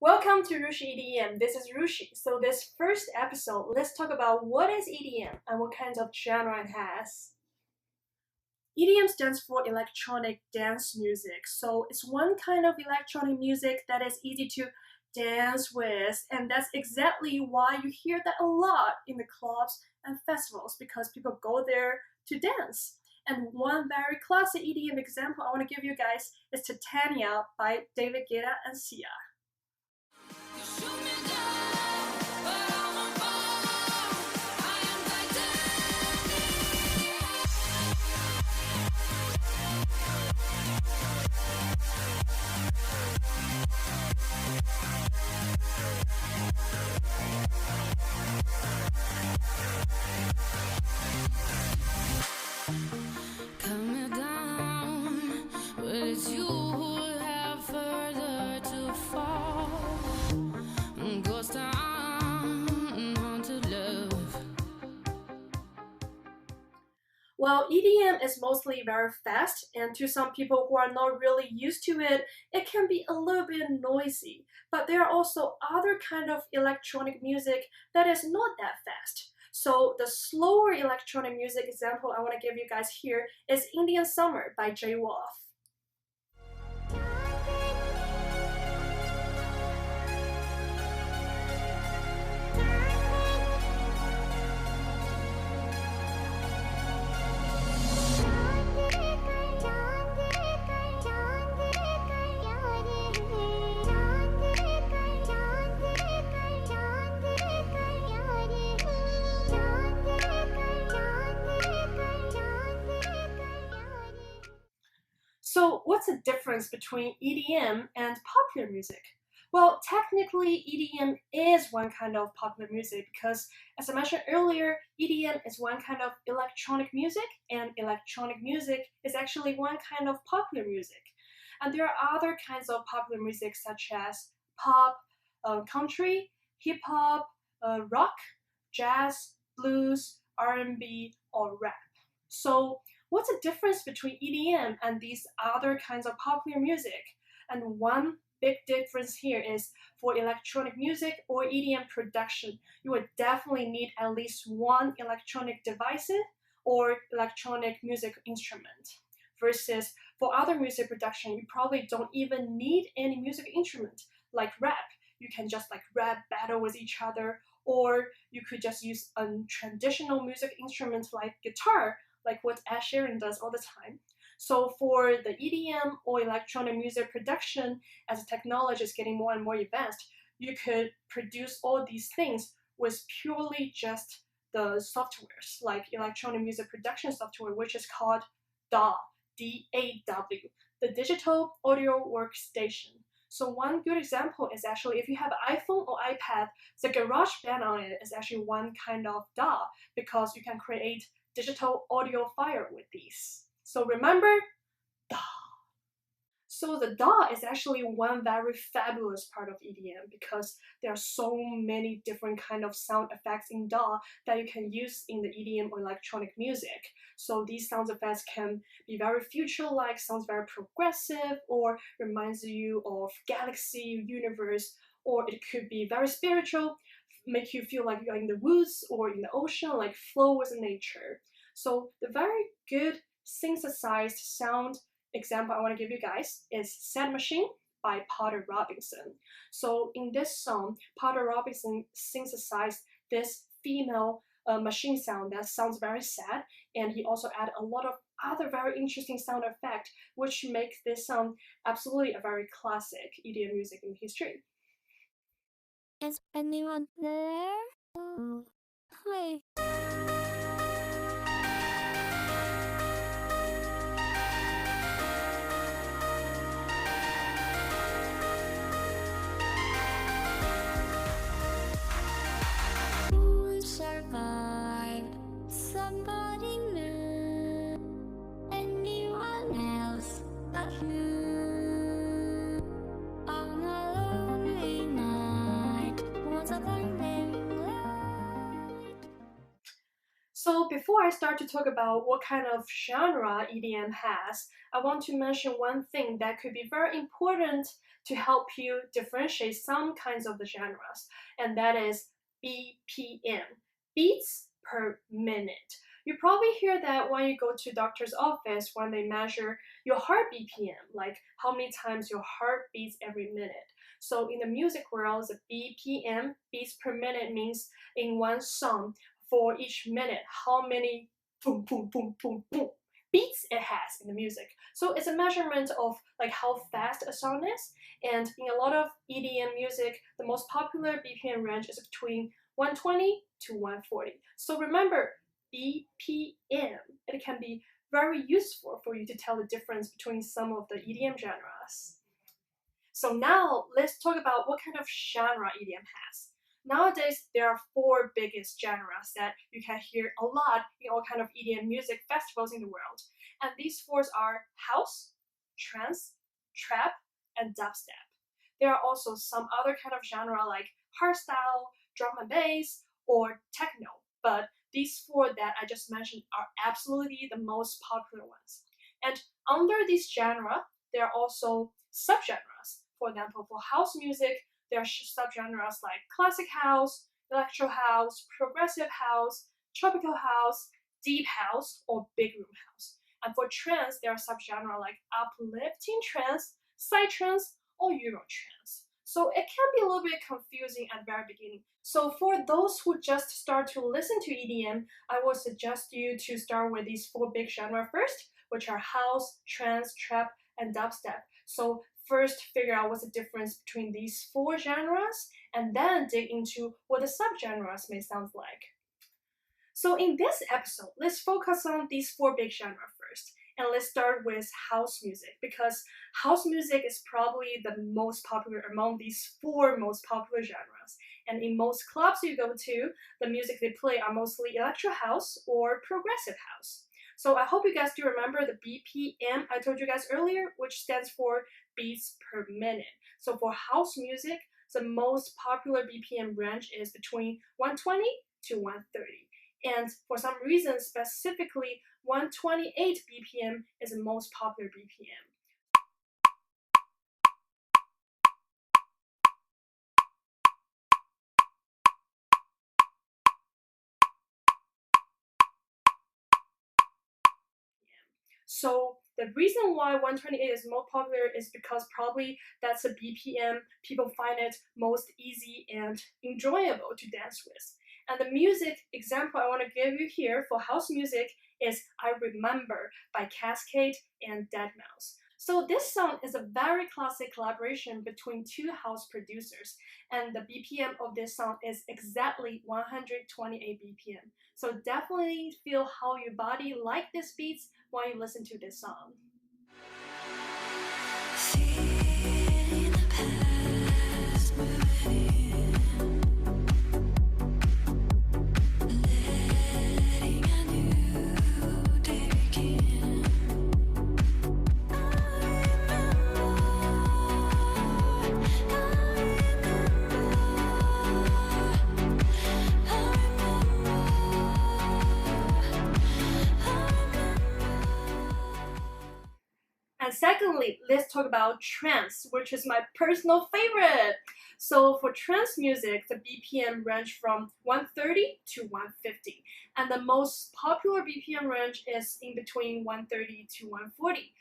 Welcome to Rushi EDM. This is Rushi. So this first episode, let's talk about what is EDM and what kinds of genre it has. EDM stands for electronic dance music. So it's one kind of electronic music that is easy to dance with, and that's exactly why you hear that a lot in the clubs and festivals because people go there to dance. And one very classic EDM example I want to give you guys is Titania by David Guetta and Sia. Well, EDM is mostly very fast, and to some people who are not really used to it, it can be a little bit noisy. But there are also other kind of electronic music that is not that fast. So the slower electronic music example I want to give you guys here is Indian Summer by Jay Wolf. So what's the difference between EDM and popular music? Well, technically EDM is one kind of popular music because, as I mentioned earlier, EDM is one kind of electronic music and electronic music is actually one kind of popular music. And there are other kinds of popular music such as pop, country, hip-hop, rock, jazz, blues, R&B, or rap. So what's the difference between EDM and these other kinds of popular music? And one big difference here is for electronic music or EDM production, you would definitely need at least one electronic device or electronic music instrument. Versus for other music production, you probably don't even need any music instrument like rap. You can just rap battle with each other, or you could just use a traditional music instrument like guitar, like what Ed Sheeran does all the time. So for the EDM or electronic music production, as the technology is getting more and more advanced, you could produce all these things with purely just the softwares, like electronic music production software, which is called DAW, D-A-W, the Digital Audio Workstation. So one good example is actually if you have an iPhone or iPad, the GarageBand on it is actually one kind of DAW because you can create digital audio file with these. So remember, DAW. So the DAW is actually one very fabulous part of EDM because there are so many different kind of sound effects in DAW that you can use in the EDM or electronic music. So these sound effects can be very future-like, sounds very progressive, or reminds you of galaxy, universe, or it could be very spiritual, make you feel like you're in the woods or in the ocean, like flow with nature. So the very good synthesized sound example I want to give you guys is Sad Machine by Potter Robinson. So in this song, Potter Robinson synthesized this female machine sound that sounds very sad, and he also added a lot of other very interesting sound effect, which makes this song absolutely a very classic EDM music in history. Is anyone there? Hi. Who survived? Somebody new. Anyone else but you? On a lonely night was a blinding light. before I start to talk about what kind of genre EDM has, I want to mention one thing that could be very important to help you differentiate some kinds of the genres, and that is BPM, beats per minute. You probably hear that when you go to doctor's office when they measure your heart BPM, like how many times your heart beats every minute. So in the music world, the BPM, beats per minute, means in one song for each minute how many boom boom boom boom boom beats it has in the music. So it's a measurement of like how fast a song is, and in a lot of EDM music, the most popular BPM range is between 120 to 140. So remember, BPM, it can be very useful for you to tell the difference between some of the EDM genres. So now let's talk about what kind of genre EDM has. Nowadays, there are four biggest genres that you can hear a lot in all kind of EDM music festivals in the world. And these four are house, trance, trap, and dubstep. There are also some other kind of genre like hardstyle, drum and bass, or techno, but these four that I just mentioned are absolutely the most popular ones. And under this genre, there are also subgenres. For example, for house music, there are subgenres like classic house, electro house, progressive house, tropical house, deep house, or big room house. And for trance, there are subgenres like uplifting trance, psytrance, or Eurotrance. So it can be a little bit confusing at the very beginning. So for those who just start to listen to EDM, I would suggest you to start with these four big genres first, which are house, trance, trap, and dubstep. So first figure out what's the difference between these four genres, and then dig into what the subgenres may sound like. So in this episode, let's focus on these four big genres first. And let's start with house music, because house music is probably the most popular among these four most popular genres. And in most clubs you go to, the music they play are mostly electro house or progressive house. So I hope you guys do remember the BPM I told you guys earlier, which stands for beats per minute. So for house music, the most popular BPM range is between 120 to 130. And for some reason, specifically 128 BPM is the most popular BPM. So the reason why 128 is more popular is because probably that's a BPM people find it most easy and enjoyable to dance with. And the music example I want to give you here for house music is I Remember by Cascade and Deadmau5. So this song is a very classic collaboration between two house producers, and the BPM of this song is exactly 128 BPM. So definitely feel how your body like these beats while you listen to this song. And secondly, let's talk about trance, which is my personal favorite. So for trance music, the BPM range from 130 to 150. And the most popular BPM range is in between 130 to 140.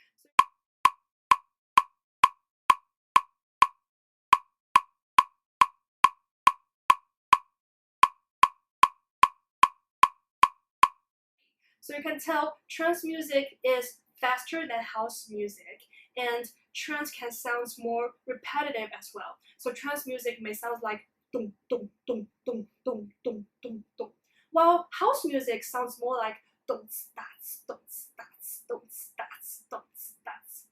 So you can tell trance music is faster than house music, and trance can sound more repetitive as well. So trance music may sound like dum dum dum dum dum dum dum dum, while house music sounds more like dum stats dum stats dum stats dum stats.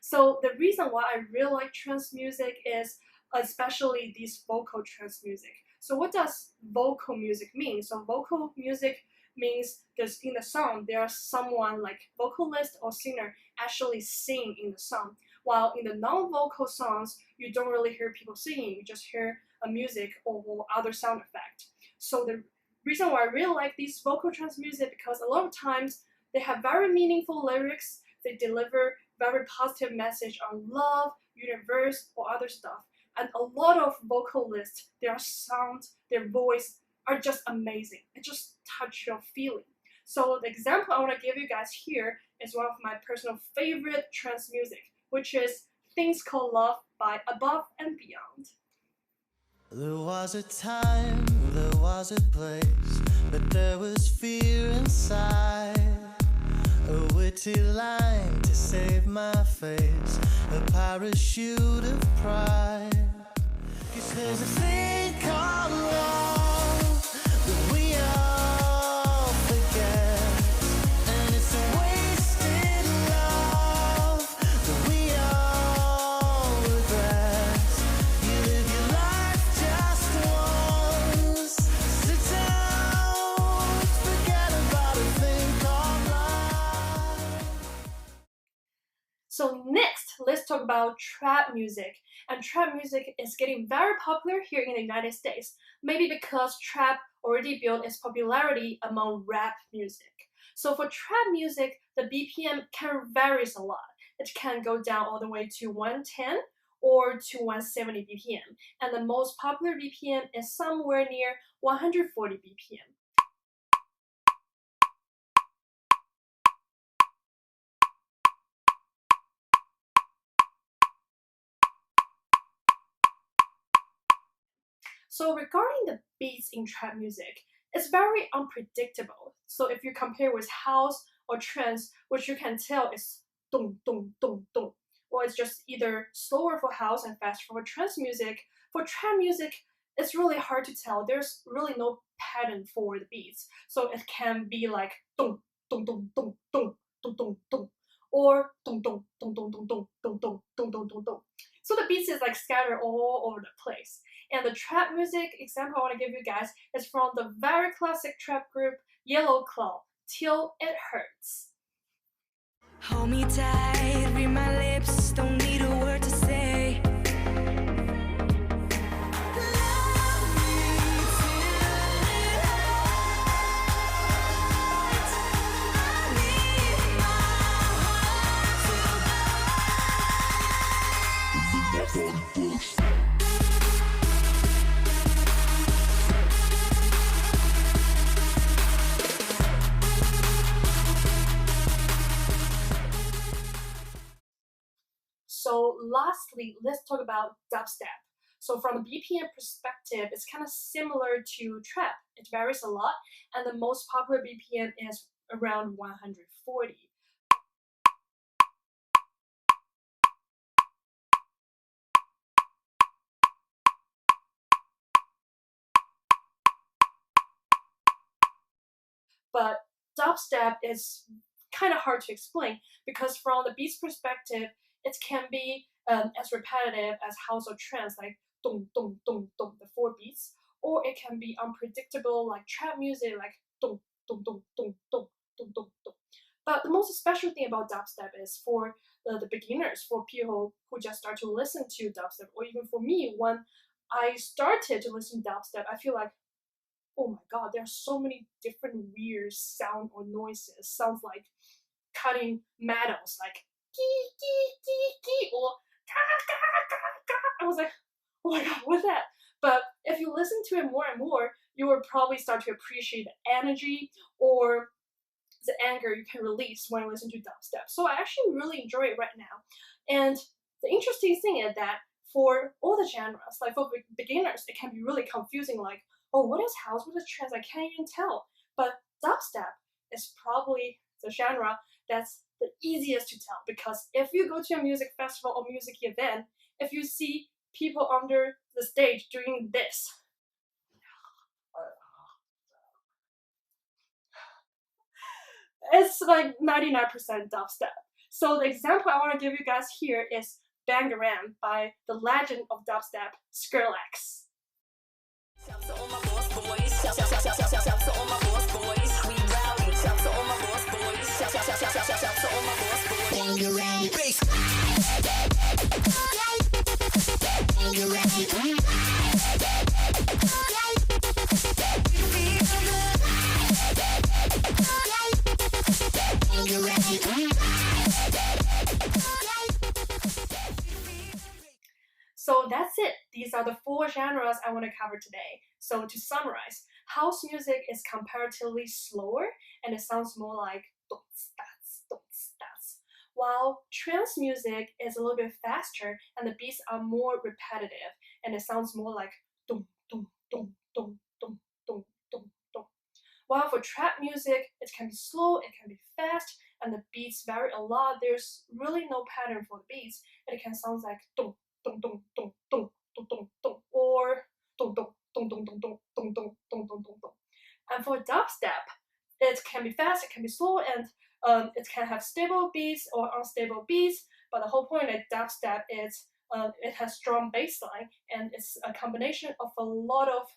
So the reason why I really like trance music is especially this vocal trance music. So what does vocal music mean? So vocal music means there's in the song there's someone like vocalist or singer actually sing in the song, while in the non-vocal songs you don't really hear people singing, you just hear a music or other sound effect. So the reason why I really like these vocal trance music because a lot of times they have very meaningful lyrics. They deliver very positive message on love, universe, or other stuff. And a lot of vocalists, their sound, their voice are just amazing. It just touch your feeling. So the example I want to give you guys here is one of my personal favorite trance music, which is Things Called Love by Above and Beyond. There was a time, there was a place, but there was fear inside. A witty line to save my face, a parachute of pride. 'Cause there's a thing called love that we all forget, and it's a wasted love that we all regret. You live your life just once, sit down, forget about a thing called love. So next, let's talk about trap music. And trap music is getting very popular here in the United States, maybe because trap already built its popularity among rap music. So for trap music, the BPM can vary a lot. It can go down all the way to 110 or to 170 BPM, and the most popular BPM is somewhere near 140 BPM. So regarding the beats in trap music, it's very unpredictable. So if you compare with house or trance, which you can tell is dong dong dong dong, or it's just either slower for house and faster for trance music. For trap music, it's really hard to tell. There's really no pattern for the beats. So it can be like dong dong dong dong dong dong dong dong, or dong dong dong dong dong dong dong dong dong dong dong dong. So the beats is like scattered all over the place. And the trap music example I want to give you guys is from the very classic trap group Yellow Claw, Till It Hurts. Hold me tight, read my lips, don't need a word to say. Love me till it hurts. I need my heart to burst. So lastly, let's talk about dubstep. So from a BPM perspective, it's kind of similar to trap. It varies a lot, and the most popular BPM is around 140. But dubstep is kind of hard to explain because from the beats perspective, it can be as repetitive as house or trance, like dong dong dong dong, the 4 beats, or it can be unpredictable like trap music, like dong dong dong dong dong dong dong dong. But the most special thing about dubstep is for the beginners, for people who just start to listen to dubstep, or even for me, when I started to listen to dubstep, I feel like, oh my god, there are so many different weird sound or noises. Sounds like cutting metals, like gee gee gee gee, or ka ka ka ka. I was like, oh my god, what's that? But if you listen to it more and more, you will probably start to appreciate the energy or the anger you can release when you listen to dubstep. So I actually really enjoy it right now. And the interesting thing is that for all the genres, like for beginners, it can be really confusing, like, oh, what is house, what is trance? I can't even tell. But dubstep is probably the genre that's the easiest to tell, because if you go to a music festival or music event, if you see people under the stage doing this, it's like 99% dubstep. So the example I want to give you guys here is Bangarang by the legend of dubstep, Skrillex. Shout to all my boss boys. Shout to all my boss boys. We rowdy. Shout to all my boss boys. Shout to all my boss boys. Bangarang. Bangarang. it. These are the 4 genres I want to cover today. So to summarize, house music is comparatively slower and it sounds more like dots, while trance music is a little bit faster and the beats are more repetitive and it sounds more like dum dum dum dum dum dum dum dum. While for trap music, it can be slow, it can be fast, and the beats vary a lot. There's really no pattern for the beats. It can sound like dum dum dum dum dum dum dum dum or dum dum dum dum dum dum dum dum dum dum dum. And for dubstep, it can be fast, it can be slow, and it can have stable beats or unstable beats. But the whole point of dubstep is it has strong bass line, and it's a combination of a lot of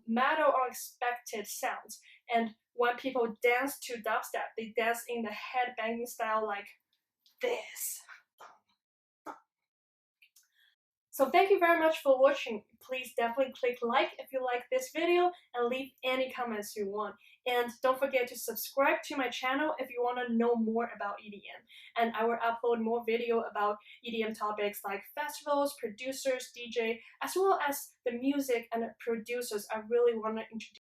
mad or unexpected sounds. And when people dance to dubstep, they dance in the head banging style like this. So thank you very much for watching. Please definitely click like if you like this video and leave any comments you want. And don't forget to subscribe to my channel if you want to know more about EDM. And I will upload more video about EDM topics like festivals, producers, DJ, as well as the music and the producers I really want to introduce.